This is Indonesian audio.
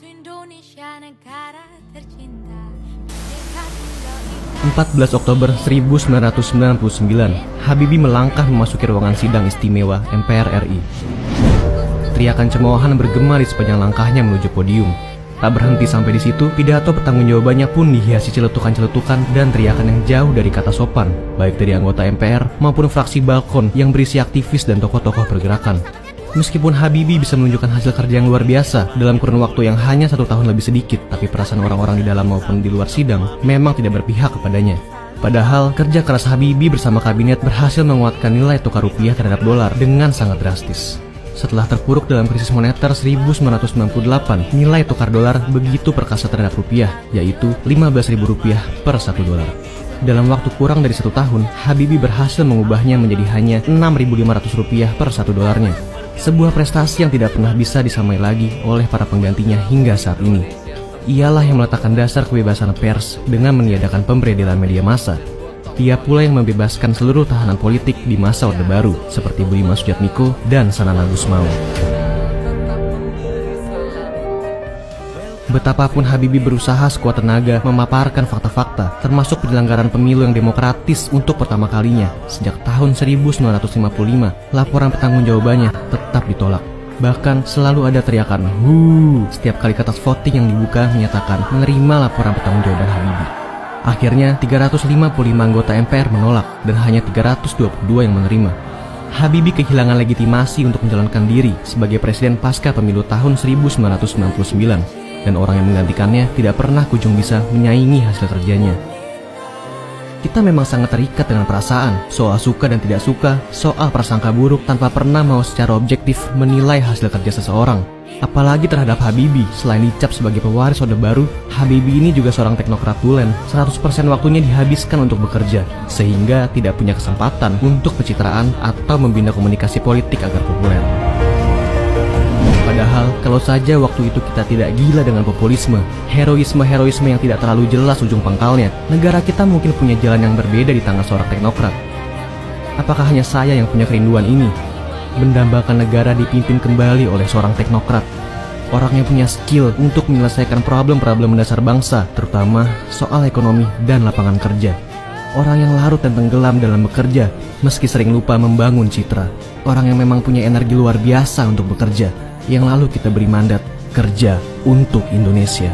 Indonesia negara tercinta. 14 Oktober 1999, Habibie melangkah memasuki ruangan sidang istimewa MPR RI. Teriakan cemoohan bergema di sepanjang langkahnya menuju podium. Tak berhenti sampai di situ, pidato pertanggungjawabannya pun dihiasi celetukan-celetukan dan teriakan yang jauh dari kata sopan, baik dari anggota MPR maupun fraksi balkon yang berisi aktivis dan tokoh-tokoh pergerakan. Meskipun Habibie bisa menunjukkan hasil kerja yang luar biasa dalam kurun waktu yang hanya 1 tahun lebih sedikit, tapi perasaan orang-orang di dalam maupun di luar sidang memang tidak berpihak kepadanya. Padahal, kerja keras Habibie bersama kabinet berhasil menguatkan nilai tukar rupiah terhadap dolar dengan sangat drastis. Setelah terpuruk dalam krisis moneter 1998, nilai tukar dolar begitu perkasa terhadap rupiah, yaitu Rp15.000 per 1 dolar. Dalam waktu kurang dari 1 tahun, Habibie berhasil mengubahnya menjadi hanya Rp6.500 per 1 dolarnya. Sebuah prestasi yang tidak pernah bisa disamai lagi oleh para penggantinya hingga saat ini. Ialah yang meletakkan dasar kebebasan pers dengan meniadakan pemberedelan media massa. Dia pula yang membebaskan seluruh tahanan politik di masa Orde Baru, seperti Budiman Sujatmiko dan Sanana Gusmao. Betapapun Habibie berusaha sekuat tenaga memaparkan fakta-fakta, termasuk penyelenggaraan pemilu yang demokratis untuk pertama kalinya sejak tahun 1955, laporan pertanggungjawabannya tetap ditolak. Bahkan selalu ada teriakan "Hu" setiap kali kertas voting yang dibuka menyatakan menerima laporan pertanggungjawaban Habibie. Akhirnya 355 anggota MPR menolak dan hanya 322 yang menerima. Habibie kehilangan legitimasi untuk menjalankan diri sebagai presiden pasca pemilu tahun 1999. Dan orang yang menggantikannya tidak pernah kunjung bisa menyaingi hasil kerjanya. Kita memang sangat terikat dengan perasaan, soal suka dan tidak suka, soal prasangka buruk tanpa pernah mau secara objektif menilai hasil kerja seseorang. Apalagi terhadap Habibie, selain dicap sebagai pewaris Orde Baru, Habibie ini juga seorang teknokrat tulen. 100% waktunya dihabiskan untuk bekerja, sehingga tidak punya kesempatan untuk pencitraan atau membina komunikasi politik agar populer. Padahal, kalau saja waktu itu kita tidak gila dengan populisme, heroisme yang tidak terlalu jelas ujung pangkalnya, negara kita mungkin punya jalan yang berbeda di tangan seorang teknokrat. Apakah hanya saya yang punya kerinduan ini? Mendambakan negara dipimpin kembali oleh seorang teknokrat. Orang yang punya skill untuk menyelesaikan problem-problem mendasar bangsa, terutama soal ekonomi dan lapangan kerja. Orang yang larut dan tenggelam dalam bekerja, meski sering lupa membangun citra. Orang yang memang punya energi luar biasa untuk bekerja, yang lalu kita beri mandat kerja untuk Indonesia.